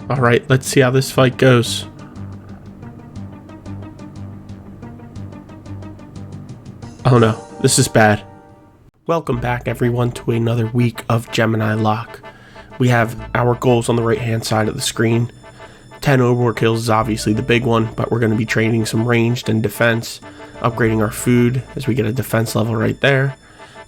Alright, let's see how this fight goes. Oh no, this is bad. Welcome back everyone to another week of Gemini Lock. We have our goals on the right hand side of the screen. 10 Obor kills is obviously the big one, but we're going to be training some ranged and defense, upgrading our food as we get a defense level right there.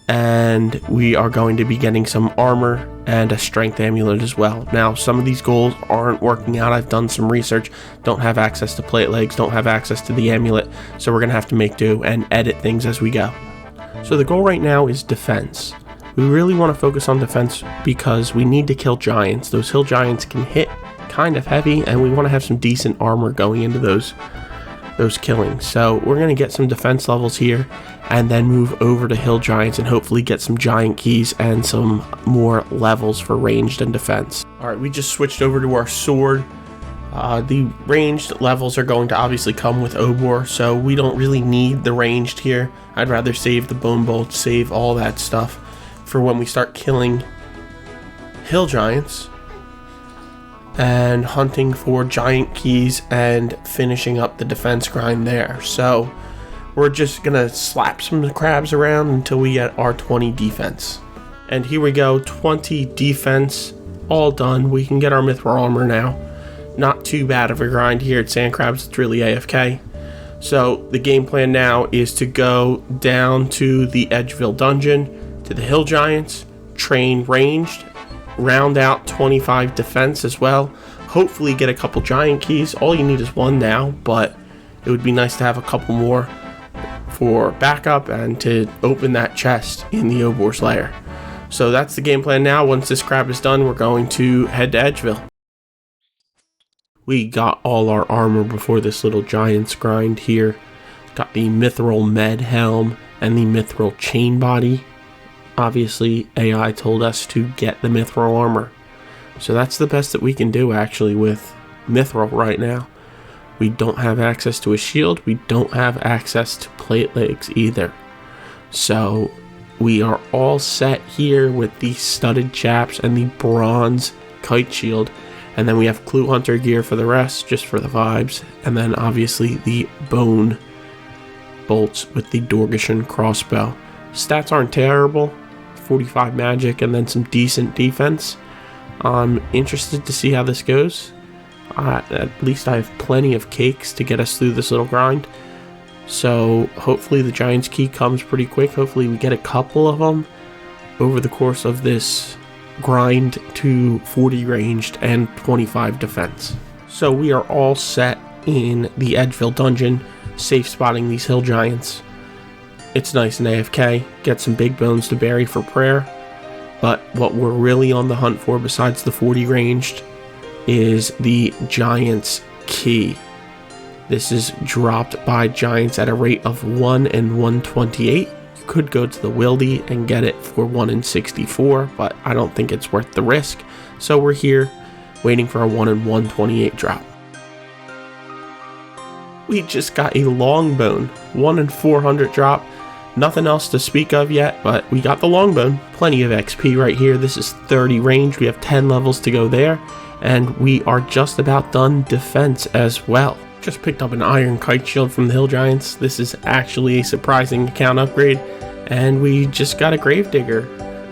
And we are going to be getting some armor and a strength amulet as well. Now, some of these goals aren't working out. I've done some research, don't have access to plate legs, don't have access to the amulet, so we're going to have to make do and edit things as we go. So the goal right now is defense. We really want to focus on defense because we need to kill giants. Those hill giants can hit kind of heavy, and we want to have some decent armor going into those killings. So we're going to get some defense levels here and then move over to hill giants and hopefully get some giant keys and some more levels for ranged and defense. Alright, we just switched over to our sword. The ranged levels are going to obviously come with Obor, so we don't really need the ranged here. I'd rather save the bone bolts, save all that stuff for when we start killing hill giants and hunting for giant keys and finishing up the defense grind there. So we're just gonna slap some crabs around until we get our 20 defense. And here we go, 20 defense, all done. We can get our mithril armor now. Not too bad of a grind here at Sand Crabs, it's really AFK. So the game plan now is to go down to the Edgeville dungeon, to the hill giants, train ranged, round out 25 defense as well, hopefully get a couple giant keys. All you need is one now, but it would be nice to have a couple more for backup and to open that chest in the Obor's lair. So that's the game plan now. Once this crab is done, we're going to head to Edgeville. We got all our armor before this little giant's grind here. Got the mithril med helm and the mithril chain body. Obviously, AI told us to get the mithril armor. So that's the best that we can do actually with mithril right now. We don't have access to a shield. We don't have access to plate legs either. So we are all set here with the studded chaps and the bronze kite shield. And then we have clue hunter gear for the rest, just for the vibes. And then obviously the bone bolts with the Dorgishan crossbow. Stats aren't terrible. 45 magic and then some decent defense. I'm interested to see how this goes. At least I have plenty of cakes to get us through this little grind. So hopefully the giant's key comes pretty quick. Hopefully we get a couple of them over the course of this grind to 40 ranged and 25 defense. So we are all set in the Edgeville dungeon, safe spotting these hill giants. It's nice and AFK, get some big bones to bury for prayer, but what we're really on the hunt for besides the 40 ranged is the giant's key. This is dropped by giants at a rate of 1 in 128. You could go to the Wildy and get it for 1 in 64, but I don't think it's worth the risk, so we're here waiting for a 1 in 128 drop. We just got a long bone, 1 in 400 drop. Nothing else to speak of yet, but we got the longbone. Plenty of XP right here. This is 30 range. We have 10 levels to go there, and we are just about done defense as well. Just picked up an iron kite shield from the hill giants. This is actually a surprising account upgrade, and we just got a gravedigger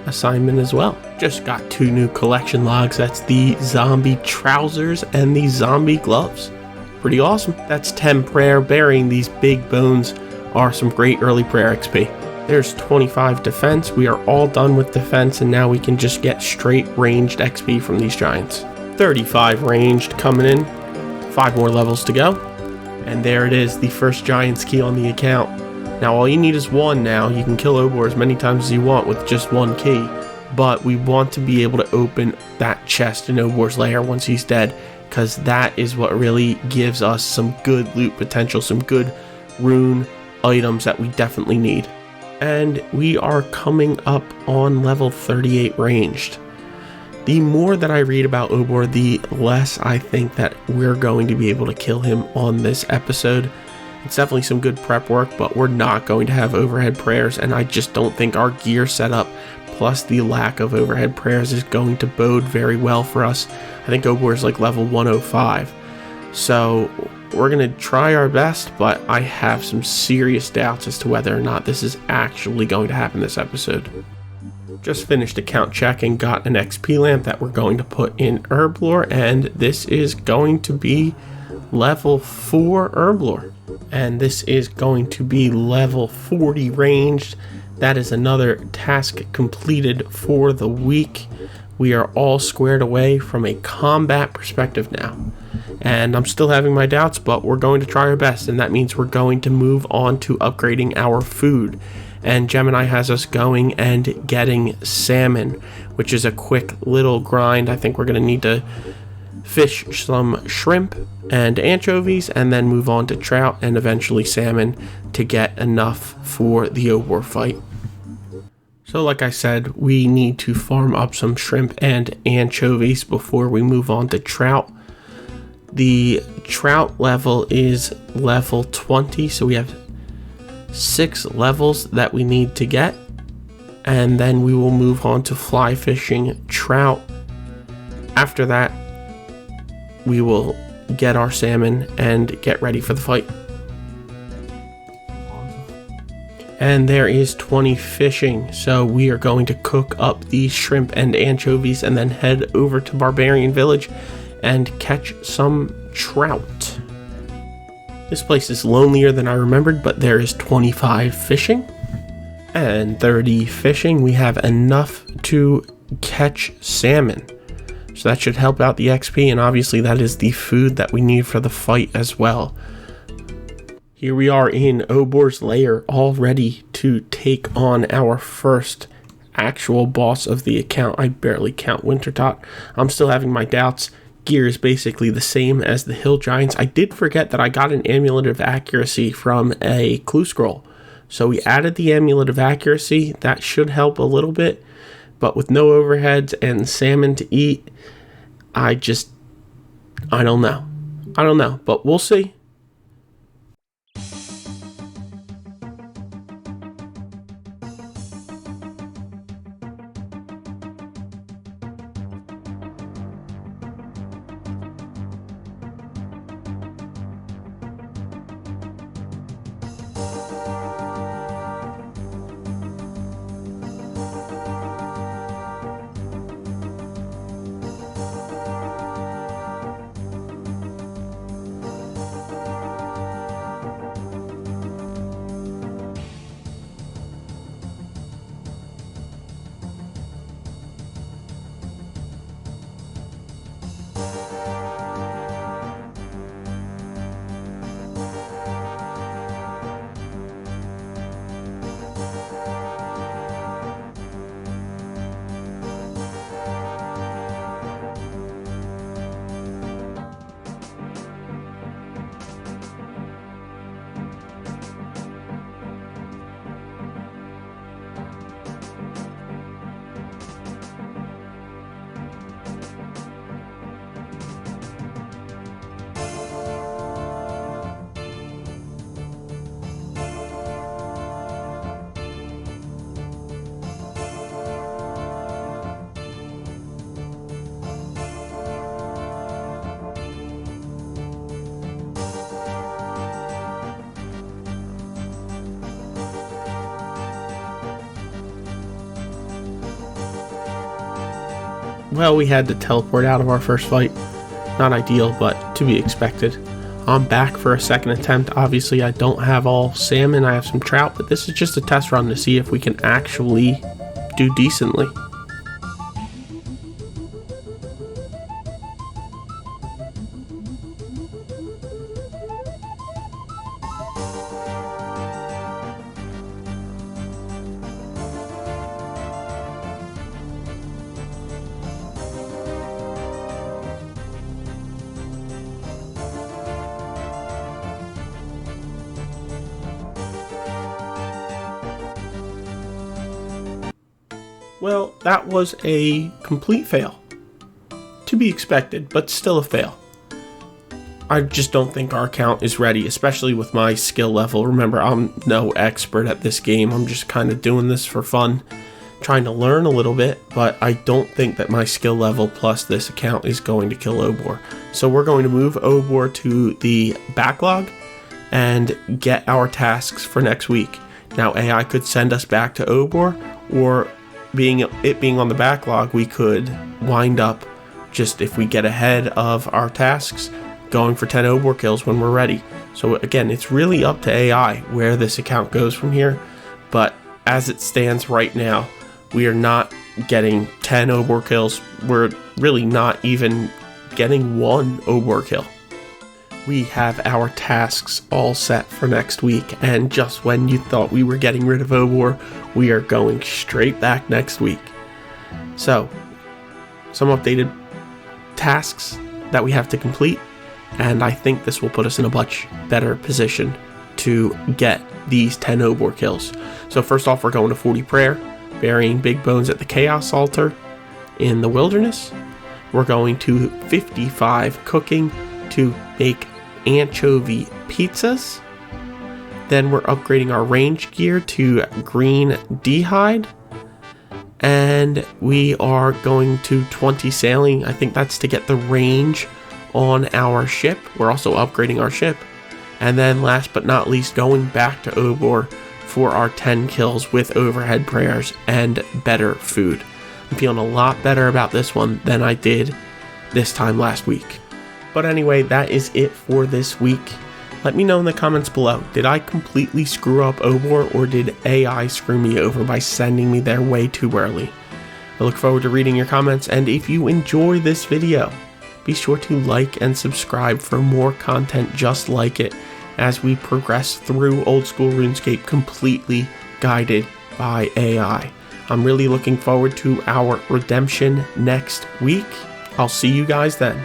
assignment as well. Just got 2 new collection logs. That's the zombie trousers and the zombie gloves. Pretty awesome. That's 10 prayer. Burying these big bones are some great early prayer XP. There's 25 defense. We are all done with defense, and now we can just get straight ranged XP from these giants. 35 ranged coming in. 5 more levels to go. And there it is, the first giant's key on the account. Now all you need is 1 now. You can kill Obor as many times as you want with just 1 key. But we want to be able to open that chest in Obor's lair once he's dead, because that is what really gives us some good loot potential, some good rune items that we definitely need. And we are coming up on level 38 ranged. The more that I read about Obor, the less I think that we're going to be able to kill him on this episode. It's definitely some good prep work, but we're not going to have overhead prayers, and I just don't think our gear setup plus the lack of overhead prayers is going to bode very well for us. I think Obor is like level 105. So we're going to try our best, but I have some serious doubts as to whether or not this is actually going to happen this episode. Just finished account check and got an XP lamp that we're going to put in herb lore, and this is going to be level 4 herb lore. And this is going to be level 40 ranged. That is another task completed for the week. We are all squared away from a combat perspective now. And I'm still having my doubts, but we're going to try our best, and that means we're going to move on to upgrading our food. And Gemini has us going and getting salmon, which is a quick little grind. I think we're going to need to fish some shrimp and anchovies and then move on to trout and eventually salmon to get enough for the Obor fight. So like I said, we need to farm up some shrimp and anchovies before we move on to trout. The trout level is level 20, so we have 6 levels that we need to get, and then we will move on to fly fishing trout. After that, we will get our salmon and get ready for the fight. And there is 20 fishing, so we are going to cook up these shrimp and anchovies and then head over to Barbarian Village and catch some trout. This place is lonelier than I remembered, but there is 25 fishing and 30 fishing. We have enough to catch salmon, so that should help out the XP, and obviously that is the food that we need for the fight as well. Here we are in Obor's lair, all ready to take on our first actual boss of the account. I barely count Wintertot. I'm still having my doubts. Gear is basically the same as the Hill Giants. I did forget that I got an Amulet of Accuracy from a clue scroll. So we added the Amulet of Accuracy. That should help a little bit. But with no overheads and salmon to eat, I don't know. But we'll see. Well, we had to teleport out of our first fight. Not ideal, but to be expected. I'm back for a second attempt. Obviously, I don't have all salmon. I have some trout, but this is just a test run to see if we can actually do decently. Well, that was a complete fail. To be expected, but still a fail. I just don't think our account is ready, especially with my skill level. Remember, I'm no expert at this game. I'm just kind of doing this for fun trying to learn a little bit, but I don't think that my skill level plus this account is going to kill Obor. So we're going to move Obor to the backlog and get our tasks for next week. Now AI could send us back to Obor, or being on the backlog, we could wind up, just if we get ahead of our tasks, going for 10 Obor kills when we're ready. So again, it's really up to AI where this account goes from here, but as it stands right now, we are not getting 10 Obor kills. We're really not even getting 1 Obor kill. We have our tasks all set for next week, and just when you thought we were getting rid of Obor, we are going straight back next week. So, some updated tasks that we have to complete, and I think this will put us in a much better position to get these 10 Obor kills. So first off, we're going to 40 prayer, burying big bones at the chaos altar in the wilderness. We're going to 55 cooking to make anchovy pizzas. Then we're upgrading our range gear to green d'hide. And we are going to 20 sailing. I think that's to get the range on our ship. We're also upgrading our ship. And then last but not least, going back to Obor for our 10 kills with overhead prayers and better food. I'm feeling a lot better about this one than I did this time last week. But anyway, that is it for this week. Let me know in the comments below, did I completely screw up Obor, or did AI screw me over by sending me there way too early? I look forward to reading your comments, and if you enjoy this video, be sure to like and subscribe for more content just like it as we progress through old school RuneScape completely guided by AI. I'm really looking forward to our redemption next week. I'll see you guys then.